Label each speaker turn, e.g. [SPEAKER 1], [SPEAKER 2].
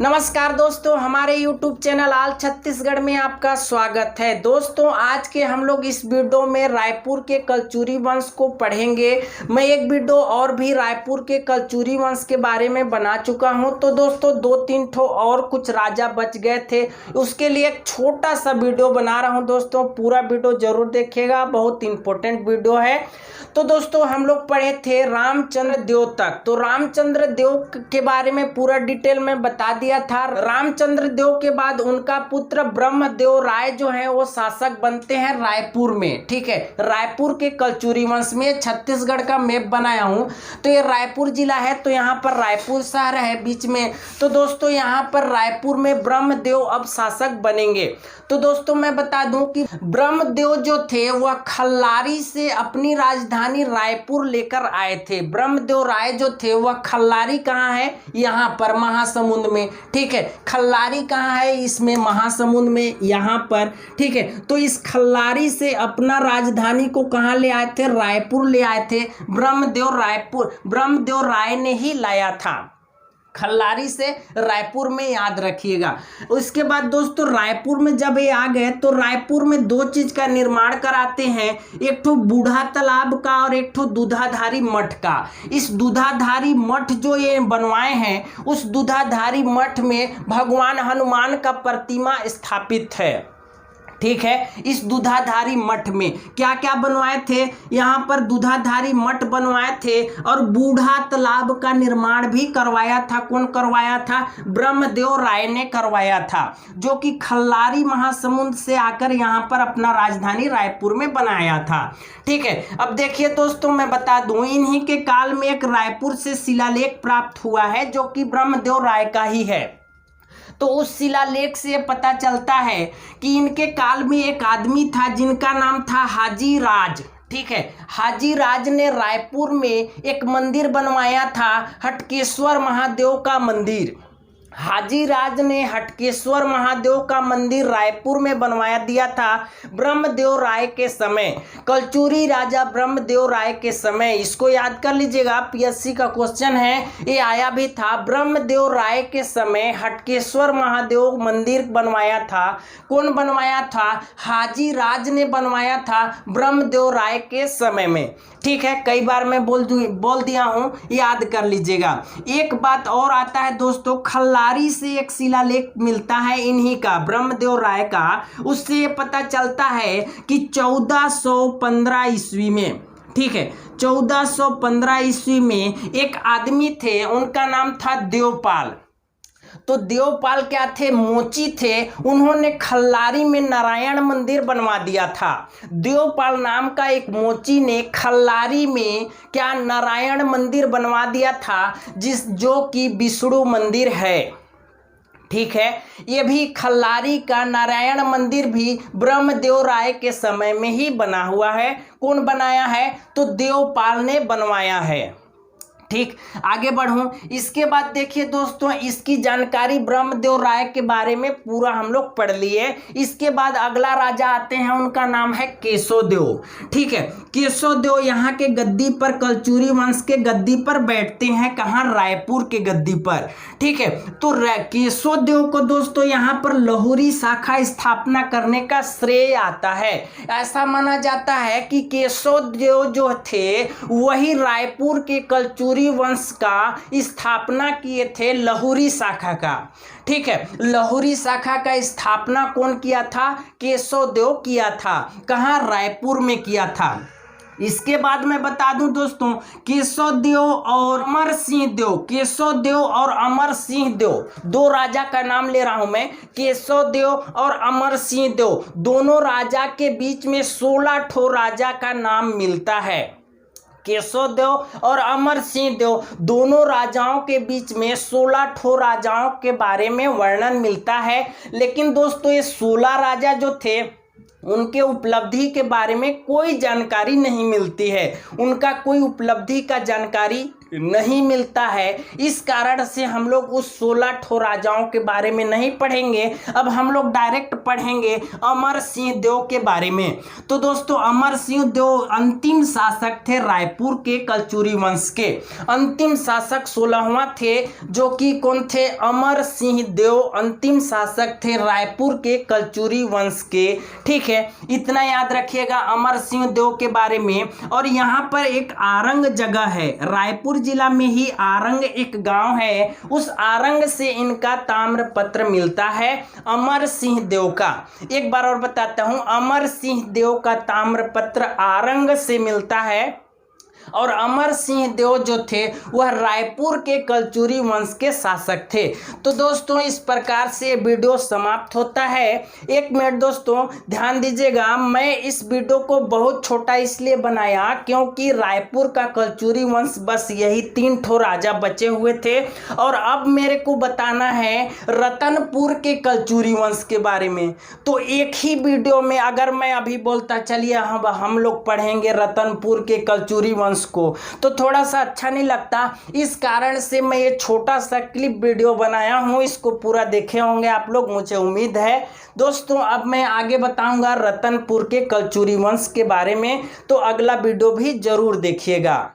[SPEAKER 1] नमस्कार दोस्तों, हमारे YouTube चैनल आल छत्तीसगढ़ में आपका स्वागत है। दोस्तों, आज के हम लोग इस वीडियो में रायपुर के कलचुरी वंश को पढ़ेंगे। मैं एक वीडियो और भी रायपुर के कलचुरी वंश के बारे में बना चुका हूं। तो दोस्तों, 2-3 ठो और कुछ राजा बच गए थे, उसके लिए एक छोटा सा वीडियो बना रहा हूं। दोस्तों, पूरा वीडियो जरूर देखिएगा, बहुत इंपॉर्टेंट वीडियो है। तो दोस्तों, हम लोग पढ़े थे रामचंद्र देव तक। तो रामचंद्र देव के बारे में पूरा डिटेल में बता दिया था। रामचंद्र देव के बाद उनका पुत्र ब्रह्मदेव राय जो है वो शासक बनते हैं रायपुर में। ठीक है, रायपुर के कलचुरी वंश में छत्तीसगढ़ का मैप बनाया हूं। तो ये रायपुर जिला है, तो यहाँ पर रायपुर शहर है बीच में। तो दोस्तों, यहाँ पर रायपुर में ब्रह्मदेव अब शासक बनेंगे। तो दोस्तों, मैं बता दूं कि ब्रह्मदेव जो थे वह खल्लारी से अपनी राजधानी रायपुर लेकर आए थे। ब्रह्मदेव राय जो थे वह खल्लारी कहाँ है? यहाँ पर महासमुंद में। ठीक है, खल्लारी कहाँ है? इसमें महासमुंद में, यहाँ पर। ठीक है, तो इस खल्लारी से अपना राजधानी को कहाँ ले आए थे? रायपुर ले आए थे। ब्रह्मदेव राय ने ही लाया था खल्लारी से रायपुर में, याद रखिएगा। उसके बाद दोस्तों, रायपुर में जब ये आ गए तो रायपुर में 2 चीज का निर्माण कराते हैं, एक ठो बूढ़ा तालाब का और एक ठो दूधाधारी मठ का। इस दूधाधारी मठ जो ये बनवाए हैं, उस दूधाधारी मठ में भगवान हनुमान का प्रतिमा स्थापित है। ठीक है, इस दूधाधारी मठ में क्या क्या बनवाए थे? यहाँ पर दूधाधारी मठ बनवाए थे और बूढ़ा तालाब का निर्माण भी करवाया था। कौन करवाया था? ब्रह्मदेव राय ने करवाया था, जो कि खल्लारी महासमुंद से आकर यहाँ पर अपना राजधानी रायपुर में बनाया था। ठीक है, अब देखिए दोस्तों, मैं बता दूं, इन्हीं के काल में एक रायपुर से शिलालेख प्राप्त हुआ है, जो कि ब्रह्मदेव राय का ही है। तो उस शिलालेख से पता चलता है कि इनके काल में एक आदमी था जिनका नाम था हाजी राज। ठीक है, हाजी राज ने रायपुर में एक मंदिर बनवाया था, हटकेश्वर महादेव का मंदिर। हाजी राज ने हटकेश्वर महादेव का मंदिर रायपुर में बनवाया दिया था ब्रह्मदेव राय के समय, कलचुरी राजा ब्रह्मदेव राय के समय। इसको याद कर लीजिएगा, पीएससी का क्वेश्चन है, ये आया भी था। ब्रह्मदेव राय के समय हटकेश्वर महादेव मंदिर बनवाया था। कौन बनवाया था? हाजी राज ने बनवाया था ब्रह्मदेव राय के समय में। ठीक है, कई बार मैं बोल दिया हूं, याद कर लीजिएगा। एक बात और आता है दोस्तों, खल्लारी से एक शिलालेख मिलता है इन्हीं का, ब्रह्मदेव राय का। उससे ये पता चलता है कि 1415 ईस्वी में, ठीक है, 1415 ईस्वी में एक आदमी थे, उनका नाम था देवपाल। तो देवपाल क्या थे? मोची थे। उन्होंने खल्लारी में नारायण मंदिर बनवा दिया था। देवपाल नाम का एक मोची ने खल्लारी में क्या नारायण मंदिर बनवा दिया था, जो कि विष्णु मंदिर है। ठीक है, ये भी खल्लारी का नारायण मंदिर भी ब्रह्मदेव राय के समय में ही बना हुआ है। कौन बनाया है? तो देवपाल ने बनवाया है। ठीक, आगे बढ़ूं। इसके बाद देखिए दोस्तों, इसकी जानकारी ब्रह्मदेव राय के बारे में पूरा हम लोग पढ़ लिए। इसके बाद अगला राजा आते हैं, उनका नाम है केशवदेव। ठीक है, केशवदेव यहाँ के गद्दी पर, कलचुरी वंश के गद्दी पर बैठते हैं। कहाँ? रायपुर के गद्दी पर। ठीक है, तो केशवदेव को दोस्तों यहाँ पर लाहुरी शाखा स्थापना करने का श्रेय आता है। ऐसा माना जाता है कि केशवदेव जो थे वही रायपुर के कलचुरी वंश का स्थापना किए थे, लाहुरी शाखा का। ठीक है, लाहुरी शाखा का स्थापना कौन किया था? केशवदेव किया था। कहाँ? रायपुर में किया था। इसके बाद मैं बता दूं दोस्तों, केशवदेव और अमर सिंह देव, केशवदेव और अमर सिंह देव, 2 राजा का नाम ले रहा हूं मैं। केशवदेव और अमर सिंह देव, दोनों राजा के बीच में 16 ठो राजा का नाम मिलता है। केशवदेव और अमर सिंह देव, दोनों राजाओं के बीच में 16 ठो राजाओं के बारे में वर्णन मिलता है। लेकिन दोस्तों, ये 16 राजा जो थे, उनके उपलब्धि के बारे में कोई जानकारी नहीं मिलती है। उनका कोई उपलब्धि का जानकारी नहीं मिलता है। इस कारण से हम लोग उस 16 ठो राजाओं के बारे में नहीं पढ़ेंगे। अब हम लोग डायरेक्ट पढ़ेंगे अमर सिंह देव के बारे में। तो दोस्तों अमर सिंह देव अंतिम शासक थे रायपुर के कलचुरी वंश के। अंतिम शासक 16वां थे, जो कि कौन थे? अमर सिंह देव अंतिम शासक थे रायपुर के कलचुरी वंश के। ठीक है, इतना याद रखिएगा अमर सिंह देव के बारे में। और यहाँ पर एक आरंग जगह है, रायपुर जिला में ही आरंग एक गांव है, उस आरंग से इनका ताम्रपत्र मिलता है अमर सिंह देव का। एक बार और बताता हूं, अमर सिंह देव का ताम्रपत्र आरंग से मिलता है और अमर सिंह देव जो थे वह रायपुर के कलचुरी वंश के शासक थे। तो दोस्तों इस प्रकार से वीडियो समाप्त होता है। एक मिनट दोस्तों ध्यान दीजिएगा, मैं इस वीडियो को बहुत छोटा इसलिए बनाया क्योंकि रायपुर का कलचुरी वंश बस यही 3 ठो राजा बचे हुए थे और अब मेरे को बताना है रतनपुर के कलचुरी वंश के बारे में। तो एक ही वीडियो में अगर मैं अभी बोलता चलिए हम लोग पढ़ेंगे रतनपुर के कलचुरी वंश को, तो थोड़ा सा अच्छा नहीं लगता। इस कारण से मैं ये छोटा सा क्लिप वीडियो बनाया हूं, इसको पूरा देखे होंगे आप लोग, मुझे उम्मीद है। दोस्तों अब मैं आगे बताऊंगा रतनपुर के कलचुरी वंश के बारे में, तो अगला वीडियो भी जरूर देखिएगा।